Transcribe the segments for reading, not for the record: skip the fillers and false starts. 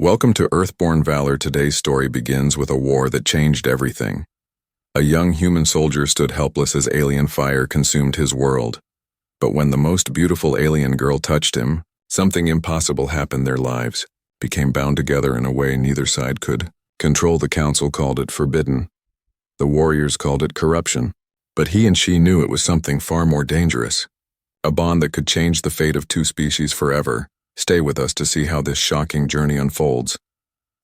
Welcome to Earthborn Valor. Today's story begins with a war that changed everything. A young human soldier stood helpless as alien fire consumed his world. But when the most beautiful alien girl touched him, something impossible happened. Their lives became bound together in a way neither side could control. The council called it forbidden. The warriors called it corruption. But he and she knew it was something far more dangerous. A bond that could change the fate of two species forever. Stay with us to see how this shocking journey unfolds.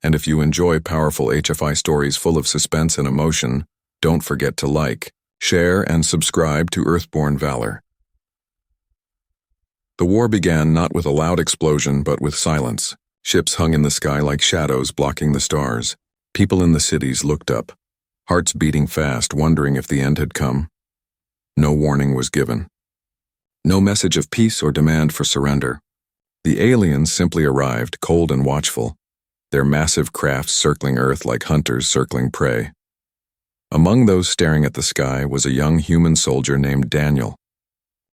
And if you enjoy powerful HFY stories full of suspense and emotion, don't forget to like, share, and subscribe to Earthborn Valor. The war began not with a loud explosion but with silence. Ships hung in the sky like shadows blocking the stars. People in the cities looked up, hearts beating fast, wondering if the end had come. No warning was given. No message of peace or demand for surrender. The aliens simply arrived, cold and watchful, their massive crafts circling Earth like hunters circling prey. Among those staring at the sky was a young human soldier named Daniel.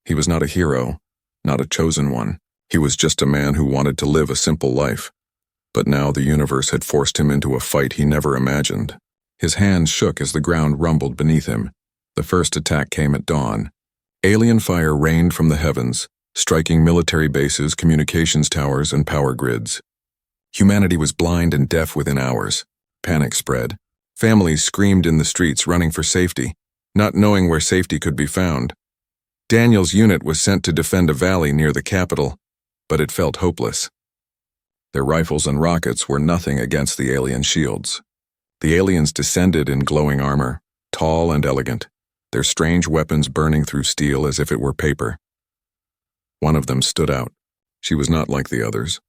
He was not a hero, not a chosen one. He was just a man who wanted to live a simple life. But now the universe had forced him into a fight he never imagined. His hands shook as the ground rumbled beneath him. The first attack came at dawn. Alien fire rained from the heavens, striking military bases, communications towers, and power grids. Humanity was blind and deaf within hours. Panic spread. Families screamed in the streets, running for safety, not knowing where safety could be found. Daniel's unit was sent to defend a valley near the capital, but it felt hopeless. Their rifles and rockets were nothing against the alien shields. The aliens descended in glowing armor, tall and elegant, their strange weapons burning through steel as if it were paper. One of them stood out. She was not like the others.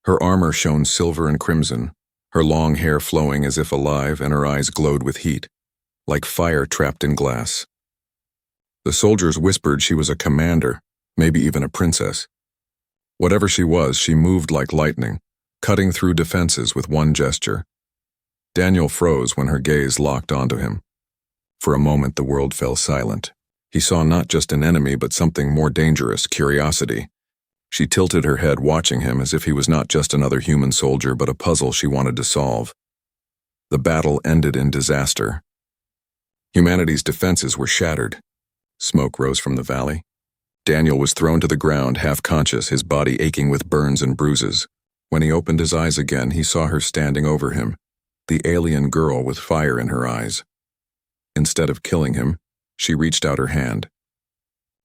Her armor shone silver and crimson, her long hair flowing as if alive, and her eyes glowed with heat, like fire trapped in glass. The soldiers whispered she was a commander, maybe even a princess. Whatever she was, she moved like lightning, cutting through defenses with one gesture. Daniel froze when her gaze locked onto him. For a moment the world fell silent. He saw not just an enemy but something more dangerous, curiosity. She tilted her head, watching him as if he was not just another human soldier but a puzzle she wanted to solve. The battle ended in disaster. Humanity's defenses were shattered. Smoke rose from the valley. Daniel was thrown to the ground, half conscious, his body aching with burns and bruises. When he opened his eyes again, he saw her standing over him, the alien girl with fire in her eyes. Instead of killing him, she reached out her hand.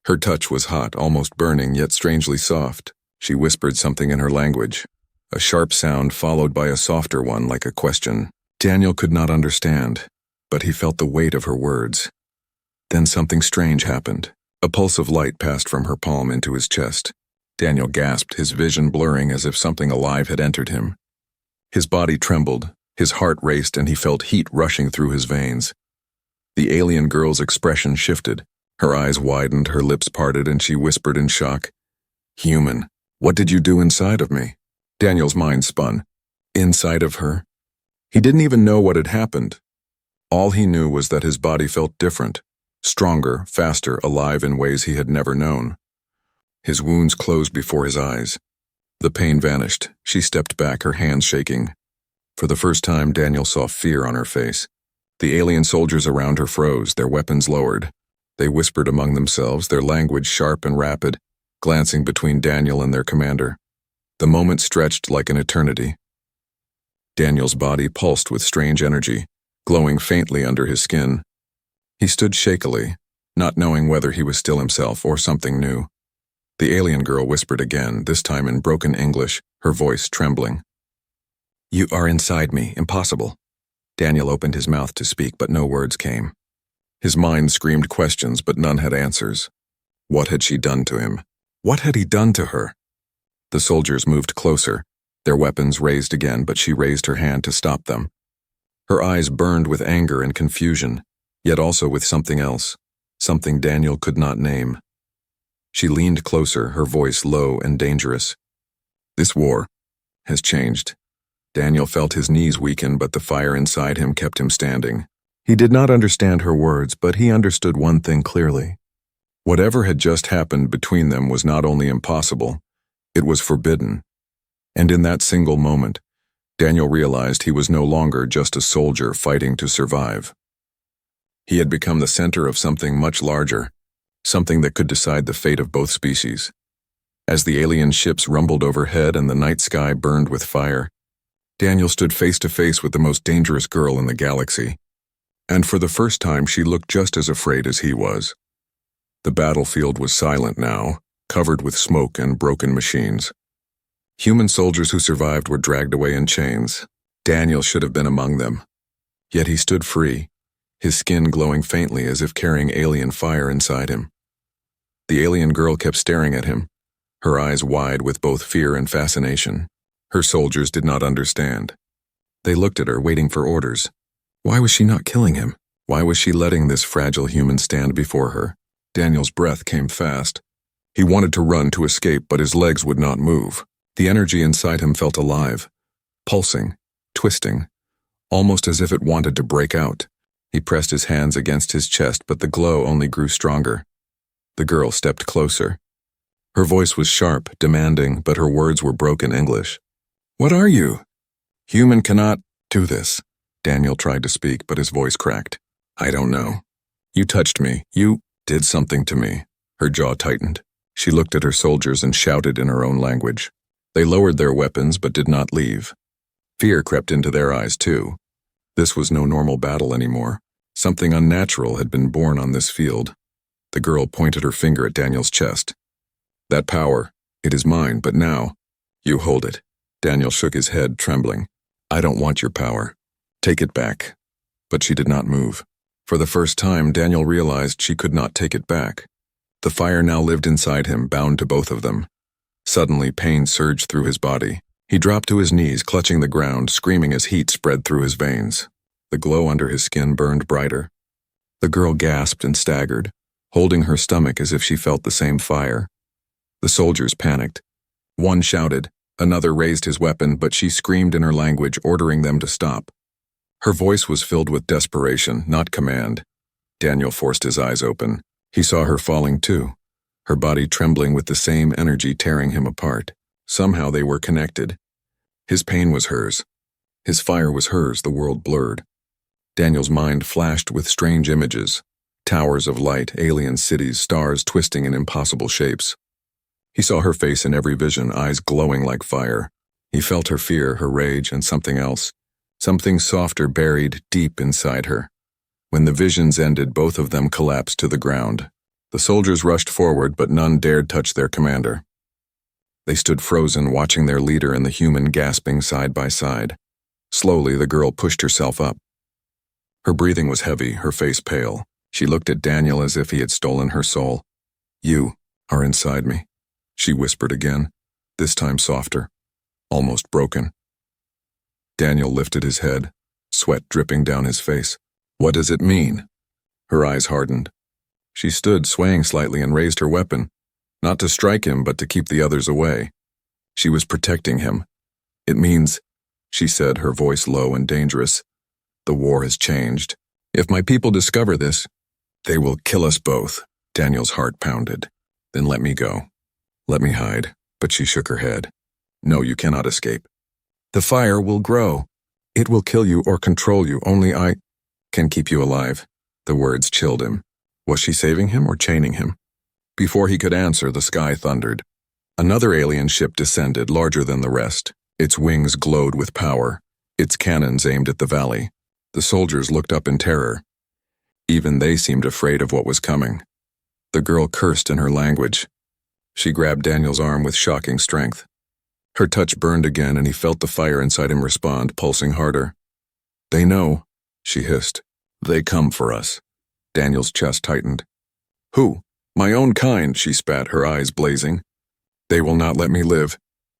Her touch was hot, almost burning, yet strangely soft. She whispered something in her language, a sharp sound followed by a softer one like a question. Daniel could not understand, but he felt the weight of her words. Then something strange happened. A pulse of light passed from her palm into his chest. Daniel gasped, his vision blurring as if something alive had entered him. His body trembled, his heart raced, and he felt heat rushing through his veins. The alien girl's expression shifted. Her eyes widened, her lips parted, and she whispered in shock, "Human, what did you do inside of me?" Daniel's mind spun. Inside of her? He didn't even know what had happened. All he knew was that his body felt different, stronger, faster, alive in ways he had never known. His wounds closed before his eyes. The pain vanished. She stepped back, her hands shaking. For the first time, Daniel saw fear on her face. The alien soldiers around her froze, their weapons lowered. They whispered among themselves, their language sharp and rapid, glancing between Daniel and their commander. The moment stretched like an eternity. Daniel's body pulsed with strange energy, glowing faintly under his skin. He stood shakily, not knowing whether he was still himself or something new. The alien girl whispered again, this time in broken English, her voice trembling. "You are inside me, impossible." Daniel opened his mouth to speak, but no words came. His mind screamed questions, but none had answers. What had she done to him? What had he done to her? The soldiers moved closer, their weapons raised again, but she raised her hand to stop them. Her eyes burned with anger and confusion, yet also with something else, something Daniel could not name. She leaned closer, her voice low and dangerous. "This war has changed." Daniel felt his knees weaken, but the fire inside him kept him standing. He did not understand her words, but he understood one thing clearly. Whatever had just happened between them was not only impossible, it was forbidden. And in that single moment, Daniel realized he was no longer just a soldier fighting to survive. He had become the center of something much larger, something that could decide the fate of both species. As the alien ships rumbled overhead and the night sky burned with fire, Daniel stood face to face with the most dangerous girl in the galaxy. And for the first time, she looked just as afraid as he was. The battlefield was silent now, covered with smoke and broken machines. Human soldiers who survived were dragged away in chains. Daniel should have been among them. Yet he stood free, his skin glowing faintly as if carrying alien fire inside him. The alien girl kept staring at him, her eyes wide with both fear and fascination. Her soldiers did not understand. They looked at her, waiting for orders. Why was she not killing him? Why was she letting this fragile human stand before her? Daniel's breath came fast. He wanted to run to escape, but his legs would not move. The energy inside him felt alive, pulsing, twisting, almost as if it wanted to break out. He pressed his hands against his chest, but the glow only grew stronger. The girl stepped closer. Her voice was sharp, demanding, but her words were broken English. "What are you? Human cannot do this." Daniel tried to speak, but his voice cracked. "I don't know. You touched me. You did something to me." Her jaw tightened. She looked at her soldiers and shouted in her own language. They lowered their weapons but did not leave. Fear crept into their eyes too. This was no normal battle anymore. Something unnatural had been born on this field. The girl pointed her finger at Daniel's chest. "That power, it is mine, but now, you hold it." Daniel shook his head, trembling. "I don't want your power. Take it back." But she did not move. For the first time, Daniel realized she could not take it back. The fire now lived inside him, bound to both of them. Suddenly, pain surged through his body. He dropped to his knees, clutching the ground, screaming as heat spread through his veins. The glow under his skin burned brighter. The girl gasped and staggered, holding her stomach as if she felt the same fire. The soldiers panicked. One shouted, another raised his weapon, but she screamed in her language, ordering them to stop. Her voice was filled with desperation, not command. Daniel forced his eyes open. He saw her falling too, her body trembling with the same energy tearing him apart. Somehow they were connected. His pain was hers. His fire was hers, the world blurred. Daniel's mind flashed with strange images. Towers of light, alien cities, stars twisting in impossible shapes. He saw her face in every vision, eyes glowing like fire. He felt her fear, her rage, and something else. Something softer buried deep inside her. When the visions ended, both of them collapsed to the ground. The soldiers rushed forward, but none dared touch their commander. They stood frozen, watching their leader and the human gasping side by side. Slowly, the girl pushed herself up. Her breathing was heavy, her face pale. She looked at Daniel as if he had stolen her soul. "You are inside me," she whispered again, this time softer, almost broken. Daniel lifted his head, sweat dripping down his face. "What does it mean?" Her eyes hardened. She stood, swaying slightly, and raised her weapon, not to strike him, but to keep the others away. She was protecting him. "It means," she said, her voice low and dangerous, "the war has changed. If my people discover this, they will kill us both." Daniel's heart pounded. "Then let me go. Let me hide." But she shook her head. "No, you cannot escape. The fire will grow. It will kill you or control you. Only I can keep you alive." The words chilled him. Was she saving him or chaining him? Before he could answer, the sky thundered. Another alien ship descended, larger than the rest. Its wings glowed with power, its cannons aimed at the valley. The soldiers looked up in terror. Even they seemed afraid of what was coming. The girl cursed in her language. She grabbed Daniel's arm with shocking strength. Her touch burned again, and he felt the fire inside him respond, pulsing harder. "They know," she hissed. "They come for us." Daniel's chest tightened. "Who?" "My own kind," she spat, her eyes blazing. "They will not let me live.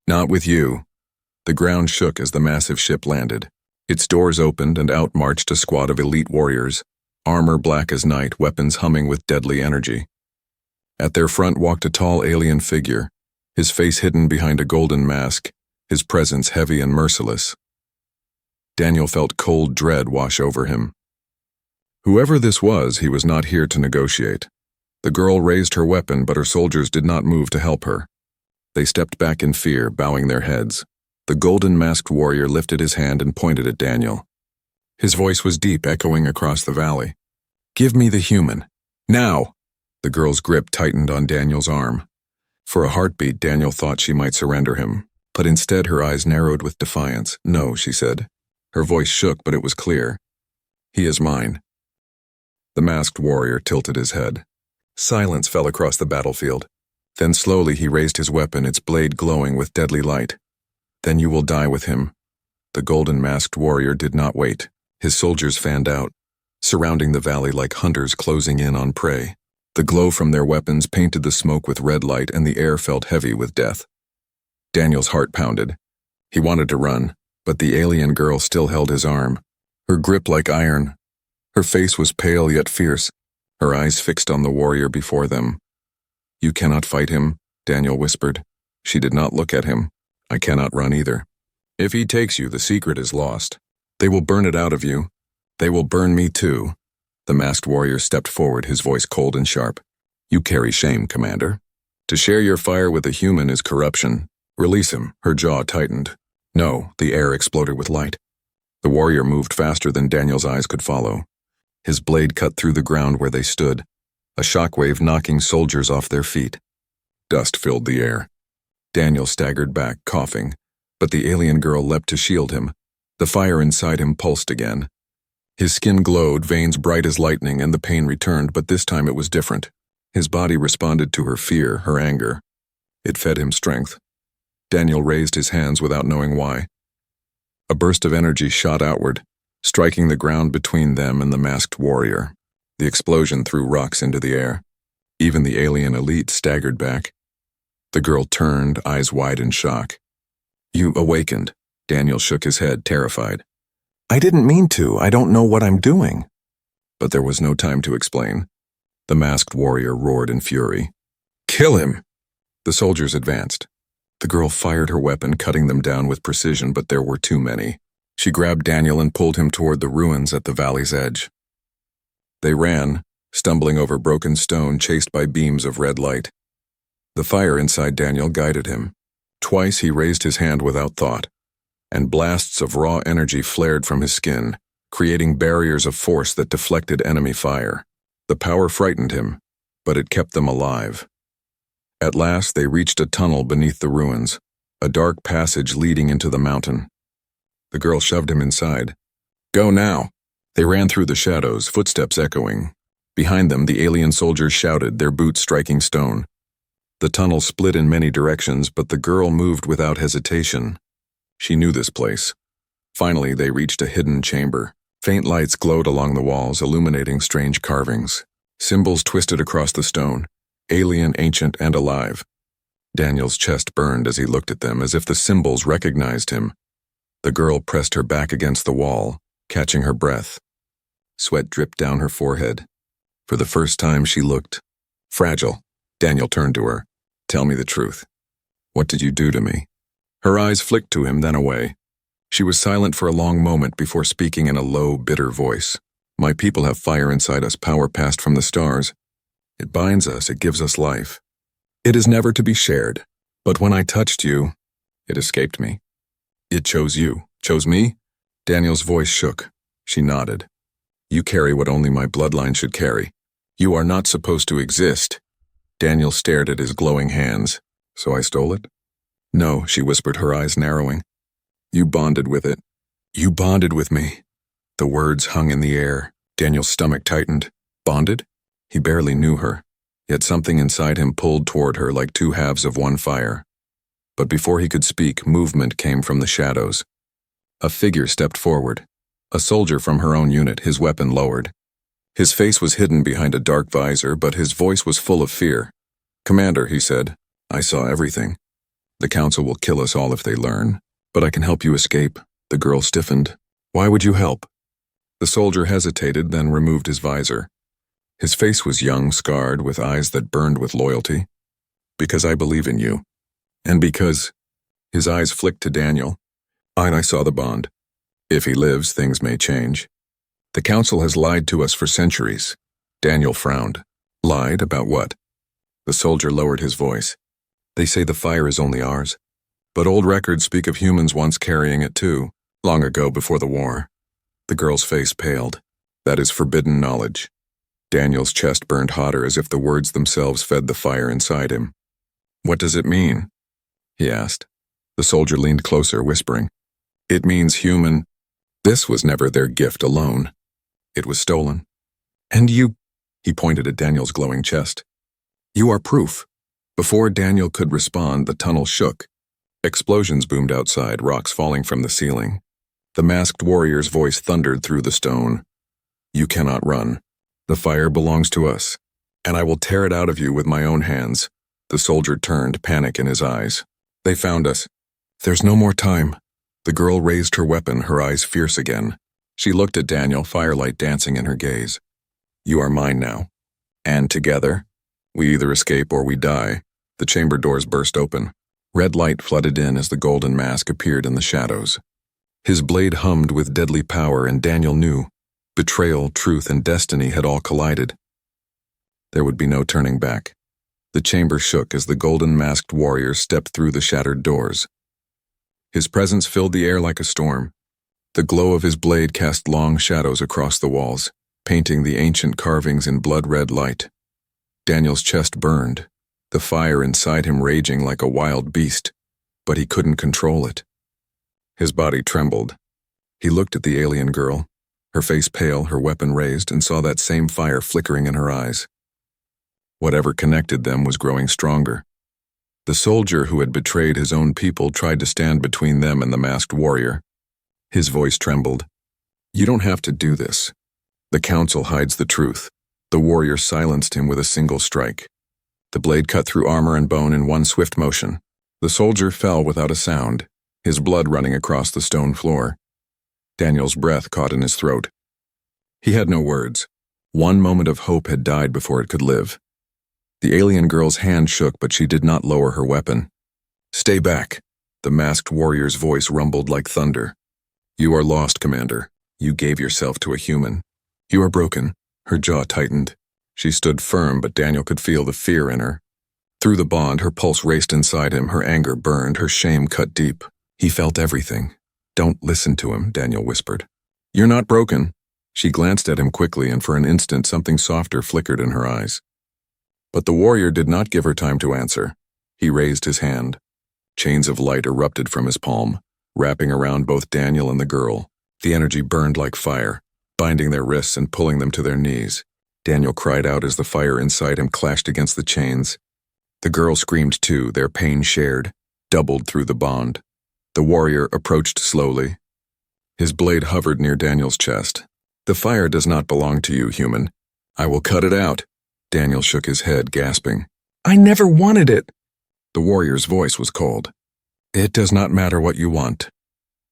Not with you." The ground shook as the massive ship landed. Its doors opened, and out marched a squad of elite warriors, armor black as night, weapons humming with deadly energy. At their front walked a tall alien figure, his face hidden behind a golden mask, his presence heavy and merciless. Daniel felt cold dread wash over him. Whoever this was, he was not here to negotiate. The girl raised her weapon, but her soldiers did not move to help her. They stepped back in fear, bowing their heads. The golden-masked warrior lifted his hand and pointed at Daniel. His voice was deep, echoing across the valley. "Give me the human. Now!" The girl's grip tightened on Daniel's arm. For a heartbeat, Daniel thought she might surrender him, but instead her eyes narrowed with defiance. "No," she said. Her voice shook, but it was clear. "He is mine." The masked warrior tilted his head. Silence fell across the battlefield. Then slowly he raised his weapon, its blade glowing with deadly light. "Then you will die with him." The golden-masked warrior did not wait. His soldiers fanned out, surrounding the valley like hunters closing in on prey. The glow from their weapons painted the smoke with red light, and the air felt heavy with death. Daniel's heart pounded. He wanted to run, but the alien girl still held his arm, her grip like iron. Her face was pale yet fierce, her eyes fixed on the warrior before them. "You cannot fight him," Daniel whispered. She did not look at him. "I cannot run either. If he takes you, the secret is lost. They will burn it out of you. They will burn me too." The masked warrior stepped forward, his voice cold and sharp. "You carry shame, Commander. To share your fire with a human is corruption. Release him." Her jaw tightened. "No," the air exploded with light. The warrior moved faster than Daniel's eyes could follow. His blade cut through the ground where they stood, a shockwave knocking soldiers off their feet. Dust filled the air. Daniel staggered back, coughing, but the alien girl leapt to shield him. The fire inside him pulsed again. His skin glowed, veins bright as lightning, and the pain returned, but this time it was different. His body responded to her fear, her anger. It fed him strength. Daniel raised his hands without knowing why. A burst of energy shot outward, striking the ground between them and the masked warrior. The explosion threw rocks into the air. Even the alien elite staggered back. The girl turned, eyes wide in shock. "You awakened." Daniel shook his head, terrified. "I didn't mean to. I don't know what I'm doing." But there was no time to explain. The masked warrior roared in fury. "Kill him!" The soldiers advanced. The girl fired her weapon, cutting them down with precision, but there were too many. She grabbed Daniel and pulled him toward the ruins at the valley's edge. They ran, stumbling over broken stone, chased by beams of red light. The fire inside Daniel guided him. Twice he raised his hand without thought, and blasts of raw energy flared from his skin, creating barriers of force that deflected enemy fire. The power frightened him, but it kept them alive. At last they reached a tunnel beneath the ruins, a dark passage leading into the mountain. The girl shoved him inside. "Go now!" They ran through the shadows, footsteps echoing. Behind them, the alien soldiers shouted, their boots striking stone. The tunnel split in many directions, but the girl moved without hesitation. She knew this place. Finally, they reached a hidden chamber. Faint lights glowed along the walls, illuminating strange carvings. Symbols twisted across the stone, alien, ancient, and alive. Daniel's chest burned as he looked at them, as if the symbols recognized him. The girl pressed her back against the wall, catching her breath. Sweat dripped down her forehead. For the first time, she looked fragile. Daniel turned to her. "Tell me the truth. What did you do to me?" Her eyes flicked to him, then away. She was silent for a long moment before speaking in a low, bitter voice. "My people have fire inside us, power passed from the stars. It binds us, it gives us life. It is never to be shared. But when I touched you, it escaped me. It chose you. Chose me?" Daniel's voice shook. She nodded. "You carry what only my bloodline should carry. You are not supposed to exist." Daniel stared at his glowing hands. "So I stole it?" "No," she whispered, her eyes narrowing. "You bonded with it. You bonded with me." The words hung in the air. Daniel's stomach tightened. Bonded? He barely knew her, yet something inside him pulled toward her like two halves of one fire. But before he could speak, movement came from the shadows. A figure stepped forward, a soldier from her own unit, his weapon lowered. His face was hidden behind a dark visor, but his voice was full of fear. "Commander," he said, "I saw everything. The Council will kill us all if they learn, but I can help you escape." The girl stiffened. "Why would you help?" The soldier hesitated, then removed his visor. His face was young, scarred, with eyes that burned with loyalty. "Because I believe in you. And because—" His eyes flicked to Daniel. "I saw the bond. If he lives, things may change. The Council has lied to us for centuries." Daniel frowned. "Lied about what?" The soldier lowered his voice. "They say the fire is only ours. But old records speak of humans once carrying it too, long ago before the war. The girl's face paled. That is forbidden knowledge. Daniel's chest burned hotter as if the words themselves fed the fire inside him. What does it mean? He asked. The soldier leaned closer, whispering. It means human. This was never their gift alone. It was stolen. And you, he pointed at Daniel's glowing chest. You are proof. Before Daniel could respond, the tunnel shook. Explosions boomed outside, rocks falling from the ceiling. The masked warrior's voice thundered through the stone. You cannot run. The fire belongs to us, and I will tear it out of you with my own hands. The soldier turned, panic in his eyes. They found us. There's no more time. The girl raised her weapon, her eyes fierce again. She looked at Daniel, firelight dancing in her gaze. You are mine now. And together, we either escape or we die. The chamber doors burst open. Red light flooded in as the golden mask appeared in the shadows. His blade hummed with deadly power, and Daniel knew. Betrayal, truth, and destiny had all collided. There would be no turning back. The chamber shook as the golden masked warrior stepped through the shattered doors. His presence filled the air like a storm. The glow of his blade cast long shadows across the walls, painting the ancient carvings in blood-red light. Daniel's chest burned, the fire inside him raging like a wild beast, but he couldn't control it. His body trembled. He looked at the alien girl, her face pale, her weapon raised, and saw that same fire flickering in her eyes. Whatever connected them was growing stronger. The soldier who had betrayed his own people tried to stand between them and the masked warrior. His voice trembled. You don't have to do this. The council hides the truth. The warrior silenced him with a single strike. The blade cut through armor and bone in one swift motion. The soldier fell without a sound, his blood running across the stone floor. Daniel's breath caught in his throat. He had no words. One moment of hope had died before it could live. The alien girl's hand shook, but she did not lower her weapon. Stay back. The masked warrior's voice rumbled like thunder. You are lost, Commander. You gave yourself to a human. You are broken. Her jaw tightened. She stood firm, but Daniel could feel the fear in her. Through the bond, her pulse raced inside him, her anger burned, her shame cut deep. He felt everything. Don't listen to him, Daniel whispered. You're not broken. She glanced at him quickly, and for an instant something softer flickered in her eyes. But the warrior did not give her time to answer. He raised his hand. Chains of light erupted from his palm, wrapping around both Daniel and the girl. The energy burned like fire, binding their wrists and pulling them to their knees. Daniel cried out as the fire inside him clashed against the chains. The girl screamed too, their pain shared, doubled through the bond. The warrior approached slowly. His blade hovered near Daniel's chest. The fire does not belong to you, human. I will cut it out. Daniel shook his head, gasping. I never wanted it. The warrior's voice was cold. It does not matter what you want.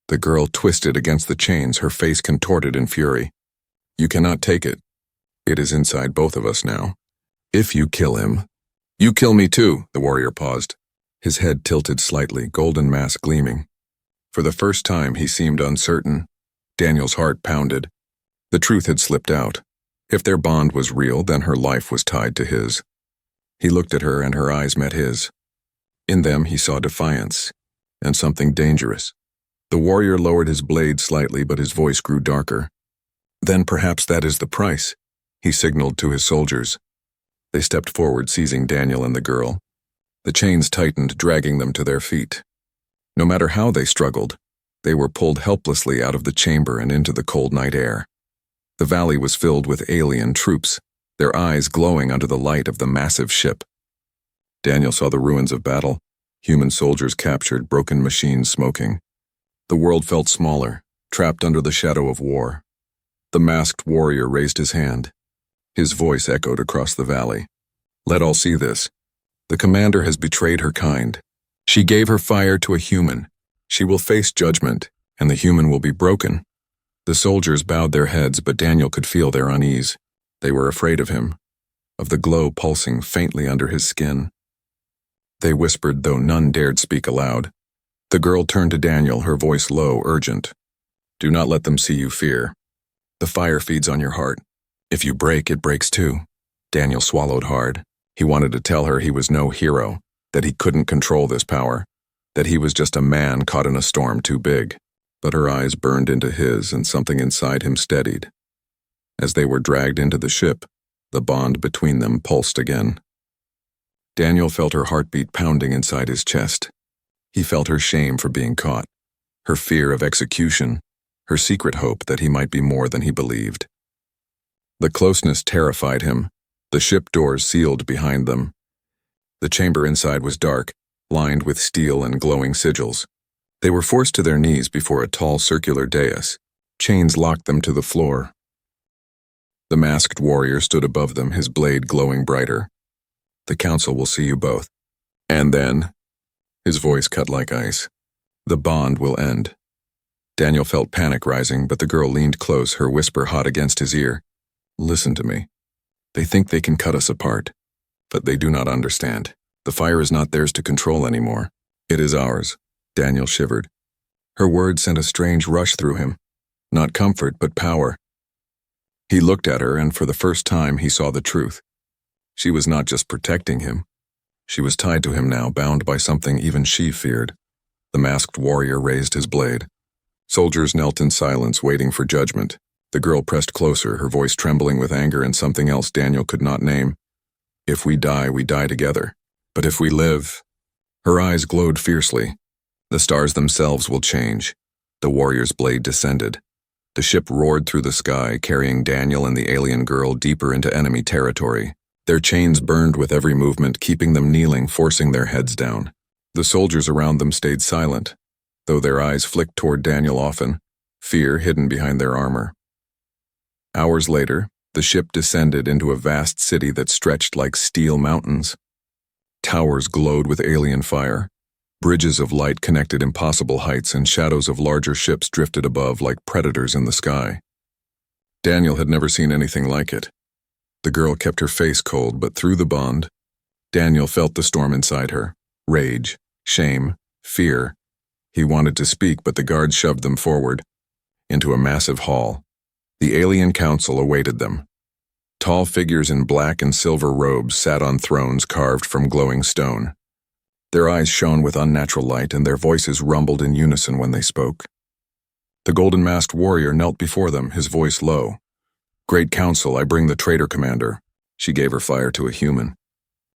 The girl twisted against the chains, her face contorted in fury. You cannot take it. It is inside both of us now. If you kill him, you kill me too, the warrior paused. His head tilted slightly, golden mask gleaming. For the first time, he seemed uncertain. Daniel's heart pounded. The truth had slipped out. If their bond was real, then her life was tied to his. He looked at her, and her eyes met his. In them, he saw defiance, and something dangerous. The warrior lowered his blade slightly, but his voice grew darker. Then perhaps that is the price, he signaled to his soldiers. They stepped forward, seizing Daniel and the girl. The chains tightened, dragging them to their feet. No matter how they struggled, they were pulled helplessly out of the chamber and into the cold night air. The valley was filled with alien troops, their eyes glowing under the light of the massive ship. Daniel saw the ruins of battle, human soldiers captured, broken machines smoking. The world felt smaller, trapped under the shadow of war. The masked warrior raised his hand. His voice echoed across the valley. Let all see this. The commander has betrayed her kind. She gave her fire to a human. She will face judgment, and the human will be broken. The soldiers bowed their heads, but Daniel could feel their unease. They were afraid of him, of the glow pulsing faintly under his skin. They whispered, though none dared speak aloud. The girl turned to Daniel, her voice low, urgent. Do not let them see you fear. The fire feeds on your heart. If you break, it breaks too. Daniel swallowed hard. He wanted to tell her he was no hero, that he couldn't control this power. that he was just a man caught in a storm too big. But her eyes burned into his, and something inside him steadied. As they were dragged into the ship, the bond between them pulsed again. Daniel felt her heartbeat pounding inside his chest. He felt her shame for being caught, her fear of execution, her secret hope that he might be more than he believed. The closeness terrified him, the ship doors sealed behind them. The chamber inside was dark, lined with steel and glowing sigils. They were forced to their knees before a tall circular dais. Chains locked them to the floor. The masked warrior stood above them, his blade glowing brighter. "The council will see you both. And then," his voice cut like ice, "the bond will end." Daniel felt panic rising, but the girl leaned close, her whisper hot against his ear. "Listen to me. They think they can cut us apart, but they do not understand. The fire is not theirs to control anymore. It is ours." Daniel shivered. Her words sent a strange rush through him. Not comfort, but power. He looked at her, and for the first time he saw the truth. She was not just protecting him. She was tied to him now, bound by something even she feared. The masked warrior raised his blade. Soldiers knelt in silence, waiting for judgment. The girl pressed closer, her voice trembling with anger and something else Daniel could not name. "If we die together. But if we live..." Her eyes glowed fiercely. "The stars themselves will change." The warrior's blade descended. The ship roared through the sky, carrying Daniel and the alien girl deeper into enemy territory. Their chains burned with every movement, keeping them kneeling, forcing their heads down. The soldiers around them stayed silent, though their eyes flicked toward Daniel often, fear hidden behind their armor. Hours later, the ship descended into a vast city that stretched like steel mountains. Towers glowed with alien fire. Bridges of light connected impossible heights, and shadows of larger ships drifted above like predators in the sky. Daniel had never seen anything like it. The girl kept her face cold, but through the bond, Daniel felt the storm inside her. Rage, shame, fear. He wanted to speak, but the guards shoved them forward, into a massive hall. The alien council awaited them. Tall figures in black and silver robes sat on thrones carved from glowing stone. Their eyes shone with unnatural light, and their voices rumbled in unison when they spoke. The golden-masked warrior knelt before them, his voice low. "Great Council, I bring the traitor commander." She gave her fire to a human.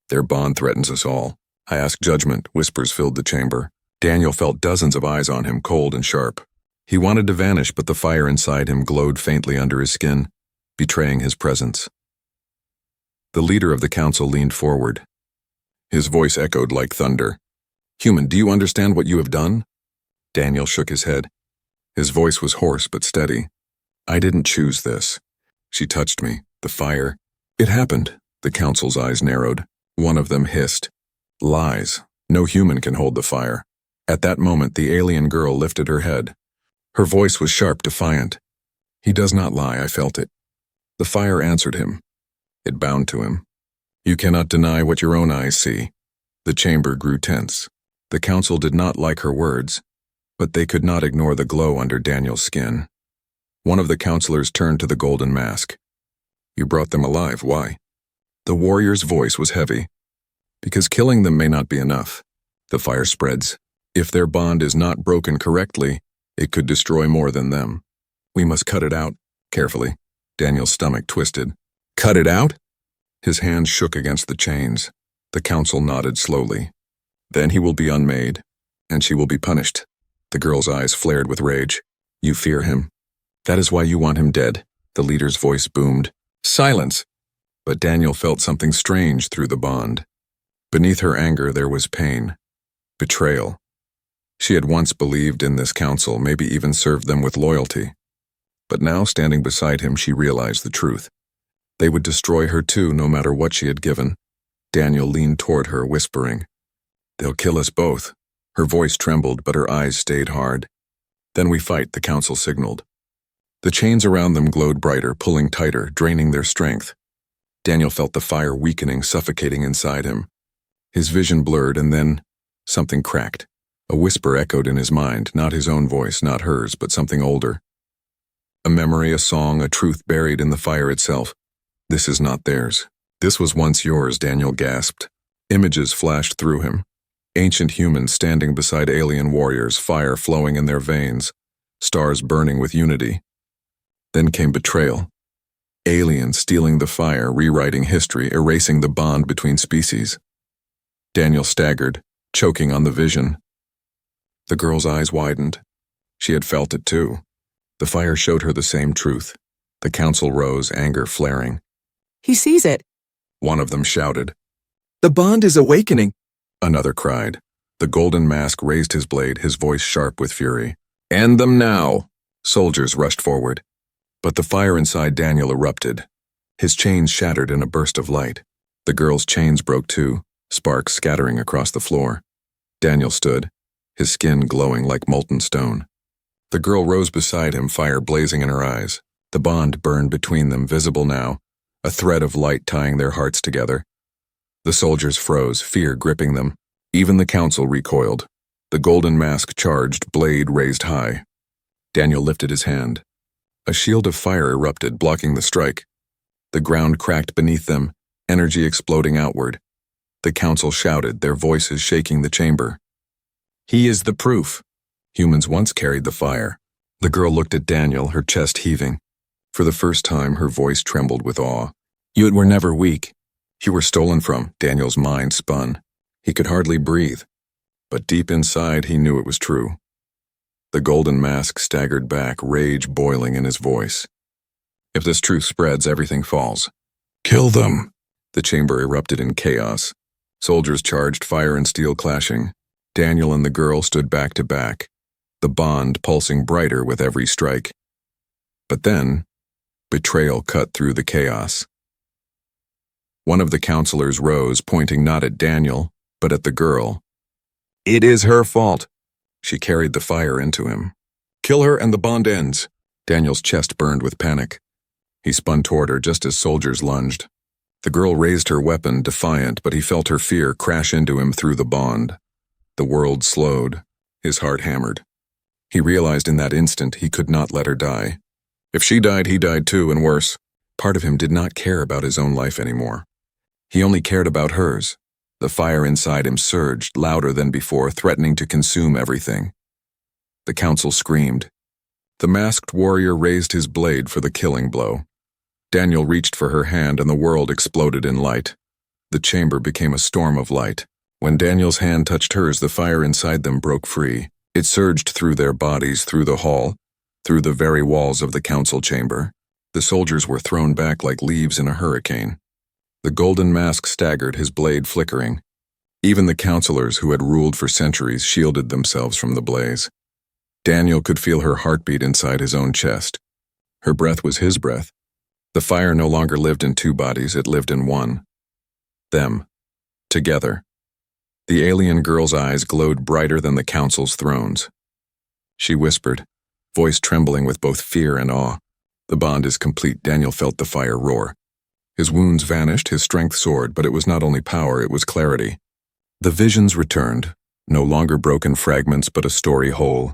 "Their bond threatens us all. I ask judgment," whispers filled the chamber. Daniel felt dozens of eyes on him, cold and sharp. He wanted to vanish, but the fire inside him glowed faintly under his skin, betraying his presence. The leader of the council leaned forward. His voice echoed like thunder. "Human, do you understand what you have done?" Daniel shook his head. His voice was hoarse but steady. "I didn't choose this. She touched me. The fire. It happened." The council's eyes narrowed. One of them hissed. "Lies. No human can hold the fire." At that moment, the alien girl lifted her head. Her voice was sharp, defiant. "He does not lie, I felt it." The fire answered him. It bound to him. "You cannot deny what your own eyes see." The chamber grew tense. The council did not like her words, but they could not ignore the glow under Daniel's skin. One of the counselors turned to the golden mask. "You brought them alive, why?" The warrior's voice was heavy. "Because killing them may not be enough. The fire spreads. If their bond is not broken correctly, it could destroy more than them. We must cut it out." Carefully, Daniel's stomach twisted. "Cut it out?" His hands shook against the chains. The council nodded slowly. "Then he will be unmade, and she will be punished." The girl's eyes flared with rage. "You fear him. That is why you want him dead." The leader's voice boomed. "Silence!" But Daniel felt something strange through the bond. Beneath her anger there was pain. Betrayal. She had once believed in this council, maybe even served them with loyalty. But now, standing beside him, she realized the truth. They would destroy her too, no matter what she had given. Daniel leaned toward her, whispering, "They'll kill us both." Her voice trembled, but her eyes stayed hard. "Then we fight," the council signaled. The chains around them glowed brighter, pulling tighter, draining their strength. Daniel felt the fire weakening, suffocating inside him. His vision blurred, and then something cracked. A whisper echoed in his mind, not his own voice, not hers, but something older. A memory, a song, a truth buried in the fire itself. "This is not theirs. This was once yours," Daniel gasped. Images flashed through him. Ancient humans standing beside alien warriors, fire flowing in their veins, stars burning with unity. Then came betrayal. Aliens stealing the fire, rewriting history, erasing the bond between species. Daniel staggered, choking on the vision. The girl's eyes widened. She had felt it too. The fire showed her the same truth. The council rose, anger flaring. He sees it. One of them shouted. The bond is awakening. Another cried. The golden mask raised his blade, his voice sharp with fury. End them now! Soldiers rushed forward. But the fire inside Daniel erupted. His chains shattered in a burst of light. The girl's chains broke too, sparks scattering across the floor. Daniel stood, his skin glowing like molten stone. The girl rose beside him, fire blazing in her eyes. The bond burned between them, visible now, a thread of light tying their hearts together. The soldiers froze, fear gripping them. Even the council recoiled. The golden mask charged, blade raised high. Daniel lifted his hand. A shield of fire erupted, blocking the strike. The ground cracked beneath them, energy exploding outward. The council shouted, their voices shaking the chamber. He is the proof. Humans once carried the fire. The girl looked at Daniel, her chest heaving. For the first time, her voice trembled with awe. You were never weak. You were stolen from. Daniel's mind spun. He could hardly breathe. But deep inside, he knew it was true. The golden mask staggered back, rage boiling in his voice. If this truth spreads, everything falls. Kill them! The chamber erupted in chaos. Soldiers charged, fire and steel clashing. Daniel and the girl stood back to back, the bond pulsing brighter with every strike. But then, betrayal cut through the chaos. One of the counselors rose, pointing not at Daniel, but at the girl. It is her fault. She carried the fire into him. Kill her and the bond ends. Daniel's chest burned with panic. He spun toward her just as soldiers lunged. The girl raised her weapon, defiant, but he felt her fear crash into him through the bond. The world slowed. His heart hammered. He realized in that instant he could not let her die. If she died, he died too, and worse. Part of him did not care about his own life anymore. He only cared about hers. The fire inside him surged, louder than before, threatening to consume everything. The council screamed. The masked warrior raised his blade for the killing blow. Daniel reached for her hand and the world exploded in light. The chamber became a storm of light. When Daniel's hand touched hers, the fire inside them broke free. It surged through their bodies, through the hall, through the very walls of the council chamber. The soldiers were thrown back like leaves in a hurricane. The golden mask staggered, his blade flickering. Even the counselors who had ruled for centuries shielded themselves from the blaze. Daniel could feel her heartbeat inside his own chest. Her breath was his breath. The fire no longer lived in two bodies, it lived in one. Them. Together. The alien girl's eyes glowed brighter than the council's thrones. She whispered, voice trembling with both fear and awe. The bond is complete. Daniel felt the fire roar. His wounds vanished, his strength soared, but it was not only power, it was clarity. The visions returned, no longer broken fragments, but a story whole.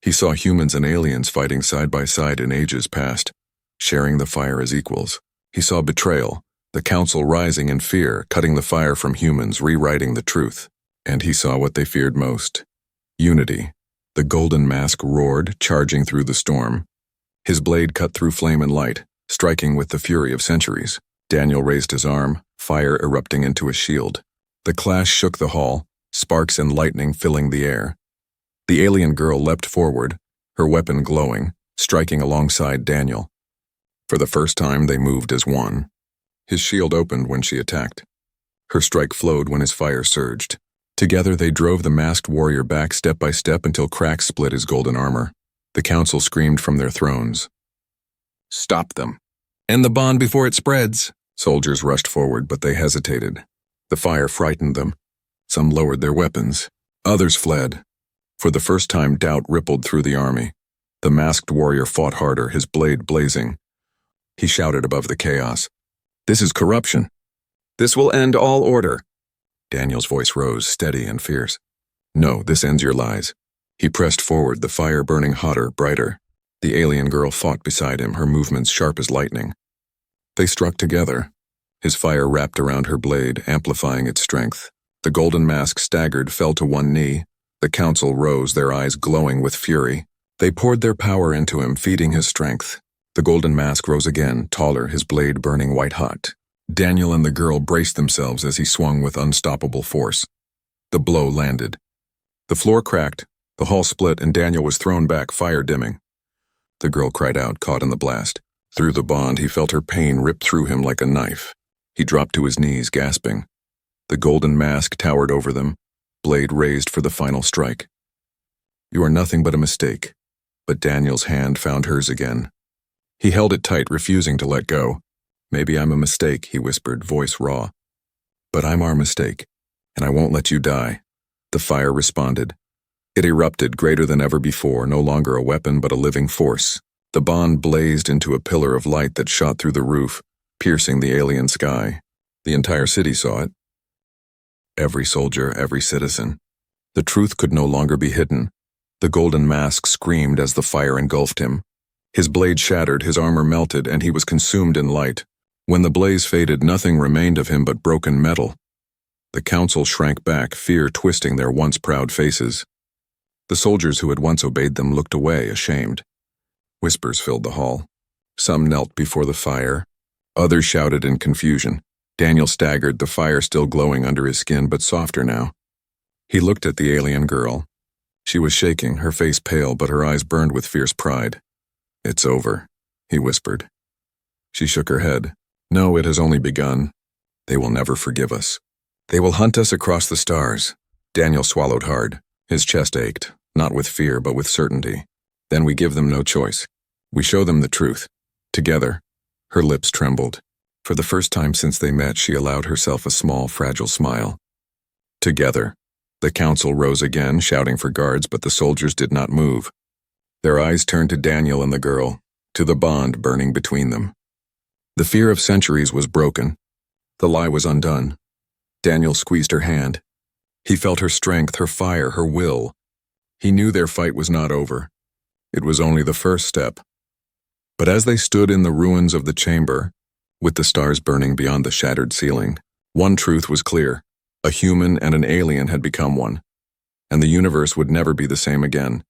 He saw humans and aliens fighting side by side in ages past, sharing the fire as equals. He saw betrayal, the council rising in fear, cutting the fire from humans, rewriting the truth. And he saw what they feared most. Unity. The golden mask roared, charging through the storm. His blade cut through flame and light, striking with the fury of centuries. Daniel raised his arm, fire erupting into a shield. The clash shook the hall, sparks and lightning filling the air. The alien girl leapt forward, her weapon glowing, striking alongside Daniel. For the first time, they moved as one. His shield opened when she attacked. Her strike flowed when his fire surged. Together, they drove the masked warrior back step by step until cracks split his golden armor. The council screamed from their thrones. Stop them. End the bond before it spreads. Soldiers rushed forward, but they hesitated. The fire frightened them. Some lowered their weapons. Others fled. For the first time, doubt rippled through the army. The masked warrior fought harder, his blade blazing. He shouted above the chaos. This is corruption. This will end all order. Daniel's voice rose, steady and fierce. No, this ends your lies. He pressed forward, the fire burning hotter, brighter. The alien girl fought beside him, her movements sharp as lightning. They struck together. His fire wrapped around her blade, amplifying its strength. The golden mask staggered, fell to one knee. The council rose, their eyes glowing with fury. They poured their power into him, feeding his strength. The golden mask rose again, taller, his blade burning white-hot. Daniel and the girl braced themselves as he swung with unstoppable force. The blow landed. The floor cracked, the hall split, and Daniel was thrown back, fire dimming. The girl cried out, caught in the blast. Through the bond, he felt her pain rip through him like a knife. He dropped to his knees, gasping. The golden mask towered over them, blade raised for the final strike. "You are nothing but a mistake." But Daniel's hand found hers again. He held it tight, refusing to let go. "Maybe I'm a mistake," he whispered, voice raw. "But I'm our mistake, and I won't let you die." The fire responded. It erupted, greater than ever before, no longer a weapon but a living force. The bond blazed into a pillar of light that shot through the roof, piercing the alien sky. The entire city saw it. Every soldier, every citizen. The truth could no longer be hidden. The golden mask screamed as the fire engulfed him. His blade shattered, his armor melted, and he was consumed in light. When the blaze faded, nothing remained of him but broken metal. The council shrank back, fear twisting their once proud faces. The soldiers who had once obeyed them looked away, ashamed. Whispers filled the hall. Some knelt before the fire. Others shouted in confusion. Daniel staggered, the fire still glowing under his skin, but softer now. He looked at the alien girl. She was shaking, her face pale, but her eyes burned with fierce pride. "It's over," he whispered. She shook her head. "No, it has only begun. They will never forgive us. They will hunt us across the stars." Daniel swallowed hard. His chest ached, not with fear, but with certainty. "Then we give them no choice. We show them the truth. Together." Her lips trembled. For the first time since they met, she allowed herself a small, fragile smile. "Together." The council rose again, shouting for guards, but the soldiers did not move. Their eyes turned to Daniel and the girl, to the bond burning between them. The fear of centuries was broken. The lie was undone. Daniel squeezed her hand. He felt her strength, her fire, her will. He knew their fight was not over. It was only the first step. But as they stood in the ruins of the chamber, with the stars burning beyond the shattered ceiling, one truth was clear. A human and an alien had become one, and the universe would never be the same again.